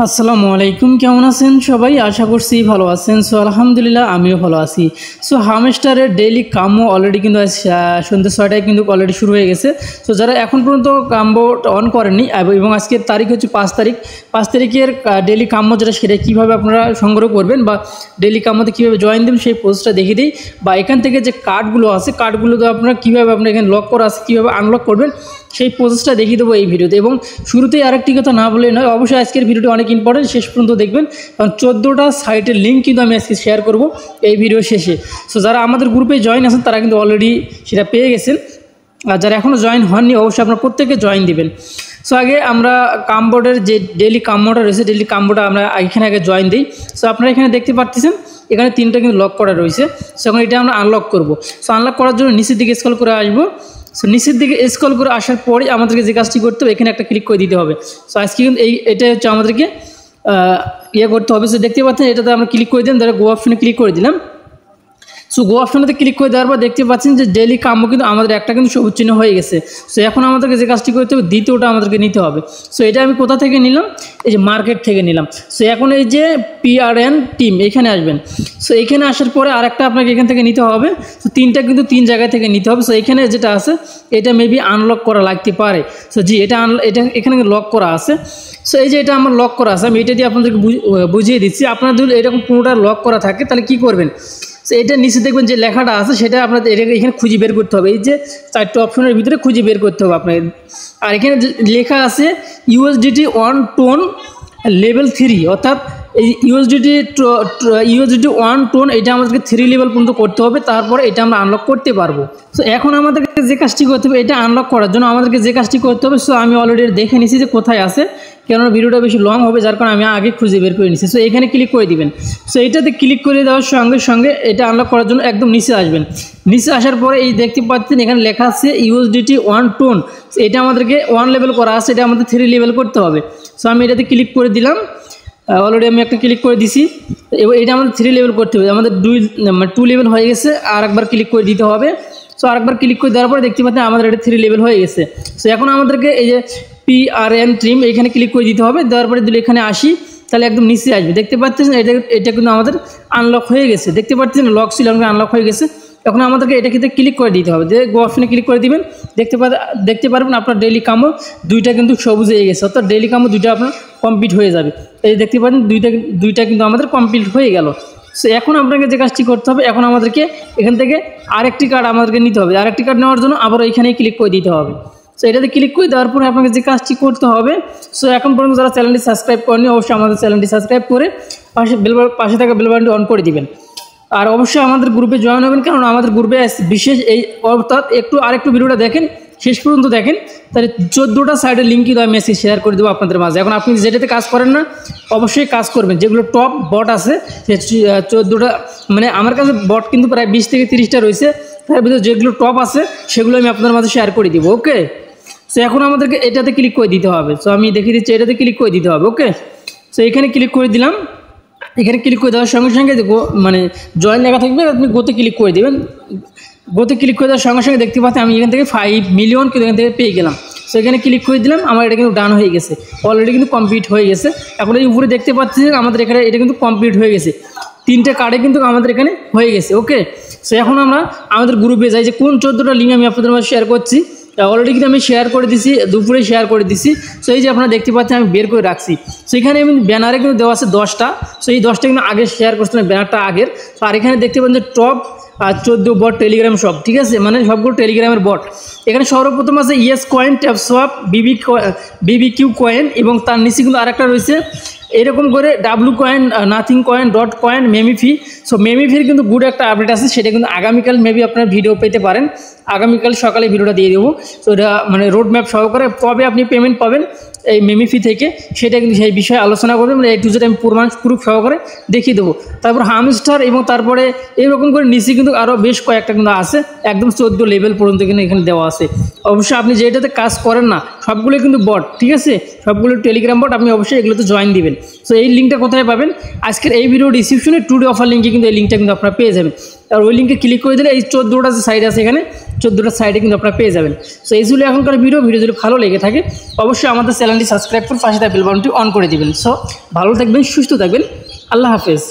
আসসালামু আলাইকুম, কেমন আছেন সবাই? আশা করছি ভালো আছেন। সো আলহামদুলিল্লাহ আমিও ভালো আছি। সো হামস্টারের ডেইলি কাম্বো অলরেডি কিন্তু সন্ধ্যে 6টায় কিন্তু অলরেডি শুরু হয়ে গেছে। সো যারা এখন পর্যন্ত কাম্বো অন করেননি এবং আজকের তারিখ হচ্ছে 5 তারিখ, 5 তারিখের ডেইলি কাম্বো যেটা সেটা কীভাবে আপনারা সংগ্রহ করবেন বা ডেইলি কাম্বোতে কীভাবে জয়েন দেবেন সেই পোস্টটা দেখিয়ে দিই। বা এখান থেকে যে কার্ডগুলো আছে কার্ডগুলো তো আপনারা কীভাবে আপনার এখানে লক করা আছে কীভাবে আনলক করবেন সেই প্রসেসটা দেখিয়ে দেবো এই ভিডিওতে। এবং শুরুতেই আরেকটি কথা না বলে নয়, অবশ্যই আজকের ভিডিওটি অনেক ইম্পর্টেন্ট, শেষ পর্যন্ত দেখবেন, কারণ 14টা সাইটের লিঙ্ক কিন্তু আমি আজকে শেয়ার করব এই ভিডিও শেষে। সো যারা আমাদের গ্রুপে জয়েন আছেন তারা কিন্তু অলরেডি সেটা পেয়ে গেছেন, আর যারা এখনও জয়েন হননি অবশ্যই আপনারা প্রত্যেকে জয়েন দিবেন। সো আগে আমরা কামবোর্ডের যে ডেইলি কাম্বোটা রয়েছে, ডেইলি কাম্বোটা আমরা এখানে আগে জয়েন দিই। সো আপনারা এখানে দেখতে পাচ্ছেন এখানে 3টা কিন্তু লক করা রয়েছে। সো এখন এটা আমরা আনলক করব। সো আনলক করার জন্য নিচের দিকে স্ক্রল করে আসবো। সো নিচের দিকে স্ক্রল করে আসার পরে আমাদেরকে যে কাজটি করতে হবে এখানে একটা ক্লিক করে দিতে হবে। সো আজকে কিন্তু এটা হচ্ছে আমাদেরকে করতে হবে। সো দেখতে পাচ্ছেন এটাতে আমরা ক্লিক করে দিলাম, ধরো গো অপশনে ক্লিক করে দিলাম। সো গো অপশনটাতে ক্লিক করে দেওয়ার পর দেখতে পাচ্ছেন যে ডেইলি কাম্বো কিন্তু আমাদের একটা কিন্তু সবুজ চিহ্ন হয়ে গেছে। সো এখন আমাদেরকে যে কাজটি করতে হবে দ্বিতীয়টা আমাদেরকে নিতে হবে। সো এটা আমি কোথা থেকে নিলাম? এই যে মার্কেট থেকে নিলাম। সো এখন এই যে PRN টিম এখানে আসবেন। সো এখানে আসার পরে আরেকটা আপনাকে এখান থেকে নিতে হবে। সো 3টা কিন্তু 3 জায়গা থেকে নিতে হবে। সো এখানে যেটা আছে এটা মেবি আনলক করা লাগতে পারে। সো জি এটা এখানে লক করা আছে। সো এই যে এটা আমার লক করা আছে, আমি এটা দিয়ে আপনাদেরকে বুঝিয়ে দিচ্ছি। আপনার যদি এরকম পুরোটা লক করা থাকে তাহলে কী করবেন? সো এটা নিচে দেখবেন যে লেখাটা আছে সেটা আপনাদের এখানে খুঁজে বের করতে হবে। এই যে 4টে অপশনের ভিতরে খুঁজে বের করতে হবে আপনাদের। আর এখানে লেখা আছে USDT অন টোন লেভেল 3, অর্থাৎ এই USDT ওয়ান টোন এটা আমাদেরকে 3 লেভেল পর্যন্ত করতে হবে, তারপরে এটা আমরা আনলক করতে পারবো। সো এখন আমাদেরকে যে কাজটি করতে হবে এটা আনলক করার জন্য আমাদেরকে যে কাজটি করতে হবে, সো আমি অলরেডি দেখে নিছি যে কোথায় আছে, কেননা ভিডিওটা বেশি লং হবে যার কারণে আমি আগে খুঁজে বের করে নিছি। সো এখানে ক্লিক করে দিবেন। সো এটাতে ক্লিক করে দেওয়ার সঙ্গে সঙ্গে এটা আনলক করার জন্য একদম নিচে আসবেন। নিচে আসার পরে এই দেখতে পাচ্ছেন এখানে লেখা আছে USDT ওয়ান টোন। এটা আমাদেরকে 1 লেভেল করা আছে, এটা আমাদের 3 লেভেল করতে হবে। সো আমি এটাতে ক্লিক করে দিলাম, অলরেডি আমি একটা ক্লিক করে দিছি। এবার এটা আমাদের 3 লেভেল করতে হবে, আমাদের 2 লেভেল হয়ে গেছে, আর একবার ক্লিক করে দিতে হবে। সো আরেকবার ক্লিক করে দেওয়ার পরে দেখতে পাচ্ছেন আমাদের এটা 3 লেভেল হয়ে গেছে। সো এখন আমাদেরকে এই যে PRN টিম এখানে ক্লিক করে দিতে হবে। দেওয়ার পরে দিলে এখানে আসি, তাহলে একদম নিচে আসবে। দেখতে পাচ্ছেন এটা কিন্তু আমাদের আনলক হয়ে গেছে। দেখতে পাচ্ছেন লক ছিল আনলক হয়ে গেছে। এখন আমাদেরকে এটা কিন্তু ক্লিক করে দিতে হবে। গো অপশনে ক্লিক করে দিবেন। দেখতে পারবেন আপনার ডেইলি কাম্বো 2টা কিন্তু সবুজ হয়ে গেছে, অর্থাৎ ডেইলি কাম্বো 2টা আপনার কমপ্লিট হয়ে যাবে। এই দেখতে পাচ্ছেন 2টা কিন্তু আমাদের কমপ্লিট হয়ে গেল। সো এখন আপনাকে যে কাজটি করতে হবে, এখন আমাদেরকে এখান থেকে আরেকটি কার্ড আমাদেরকে নিতে হবে। আরেকটি কার্ড নেওয়ার জন্য আবার এখানেই ক্লিক করে দিতে হবে। সো এটাতে ক্লিক করে দেওয়ার পরে আপনাকে যে কাজটি করতে হবে, সো এখন পর্যন্ত যারা চ্যানেলটি সাবস্ক্রাইব করেনি অবশ্যই আমাদের চ্যানেলটি সাবস্ক্রাইব করে পাশে থাকা বেল বাটনটি অন করে দিবেন। আর অবশ্যই আমাদের গ্রুপে জয়েন হবেন, কারণ আমাদের গ্রুপে বিশেষ এই অর্থাৎ আরেকটু ভিডিওটা দেখেন, শেষ পর্যন্ত দেখেন, তাহলে 14টা সাইডের লিঙ্ক কিন্তু আমি মেসেজ শেয়ার করে দেবো আপনাদের মাঝে। এখন আপনি যেটাতে কাজ করেন না অবশ্যই কাজ করবেন, যেগুলো টপ বট আছে সে 14টা, মানে আমার কাছে বট কিন্তু প্রায় 20 থেকে 30টা রয়েছে, তার ভিতরে যেগুলো টপ আছে সেগুলো আমি আপনাদের মাঝে শেয়ার করে দিব। ওকে, সো এখন আমাদেরকে এটাতে ক্লিক করে দিতে হবে। সো আমি দেখিয়ে দিচ্ছি, এটাতে ক্লিক করে দিতে হবে। ওকে, সো এখানে ক্লিক করে দিলাম। এখানে ক্লিক করে দেওয়ার সঙ্গে সঙ্গে মানে জয়েন লেখা থাকবে, আপনি গোতে ক্লিক করে দেবেন। গোতে ক্লিক করে দেওয়ার সঙ্গে সঙ্গে দেখতে পাচ্ছেন আমি এখান থেকে 5 মিলিয়ন কিন্তু এখান থেকে পেয়ে গেলাম। সো এখানে ক্লিক করে দিলাম, আমার এটা কিন্তু ডান হয়ে গেছে, অলরেডি কিন্তু কমপ্লিট হয়ে গেছে। এখন এই উপরে দেখতে পাচ্ছি আমাদের এখানে এটা কিন্তু কমপ্লিট হয়ে গেছে, 3টে কার্ডে কিন্তু আমাদের এখানে হয়ে গেছে। ওকে, সো এখন আমরা আমাদের গ্রুপে যাই যে কোন 14টা লিঙ্ক আমি আপনাদের মাঝে শেয়ার করছি। অলরেডি কিন্তু আমি শেয়ার করে দিছি, দুপুরে শেয়ার করে দিছি। সো এই যে আপনারা দেখতে পাচ্ছেন আমি বের করে রাখছি। সো এখানে আমি ব্যানারে কিন্তু দেওয়া আছে 10টা। সো এই 10টা কিন্তু আগে শেয়ার করছিলাম, ব্যানারটা আগের। তো আর এখানে দেখতে পাচ্ছেন যে টপ 14 বট টেলিগ্রাম সব, ঠিক আছে, মানে সবগুলো টেলিগ্রামের বট। এখানে সর্বপ্রথম আছে yes coin, tapswap, BBQ coin, এবং তার নিচে কিন্তু আরেকটা রয়েছে এরকম করে W coin, nothing coin, dot coin, MemeFi. So মেমিফির কিন্তু গুড একটা আপডেট আছে, সেটা কিন্তু আগামীকাল মেবি আপনার ভিডিও পেতে পারেন। আগামীকাল সকালে ভিডিওটা দিয়ে দেবো। সো এটা মানে রোড ম্যাপ সহকারে কবে আপনি পেমেন্ট পাবেন এই মেমিফি থেকে সেটা কিন্তু সেই বিষয়ে আলোচনা করবেন, মানে A to Z আমি প্রুফ সহকারে দেখিয়ে দেবো। তারপর হামস্টার এবং তারপরে এরকম করে নিচে কিন্তু আরও বেশ কয়েকটা কিন্তু আছে, একদম 14 লেভেল পর্যন্ত কিন্তু এখানে দেওয়া আছে। অবশ্যই আপনি যেটাতে কাজ করেন না সবগুলো কিন্তু বট, ঠিক আছে, সবগুলো টেলিগ্রাম বট, আপনি অবশ্যই এগুলোতে জয়েন দিবেন। সো এই লিঙ্কটা কোথায় পাবেন? আজকের এই ভিডিও ডিসক্রিপশনে টুডে অফার লিঙ্কে কিন্তু এই লিঙ্কটা কিন্তু আপনারা পেয়ে যাবেন। আর ওই লিঙ্কে ক্লিক করে দিলে এই 14টা যে সাইড আছে এখানে 14টা সাইডে কিন্তু আপনারা পেয়ে যাবেন। সো এই ছিল এখনকার ভিডিও যদি ভালো লেগে থাকে অবশ্যই আমাদের চ্যানেলটি সাবস্ক্রাইব করে পাশে থাকা বেল বাটনটি অন করে দিবেন। সো ভালো থাকবেন, সুস্থ থাকবেন, আল্লাহ হাফেজ।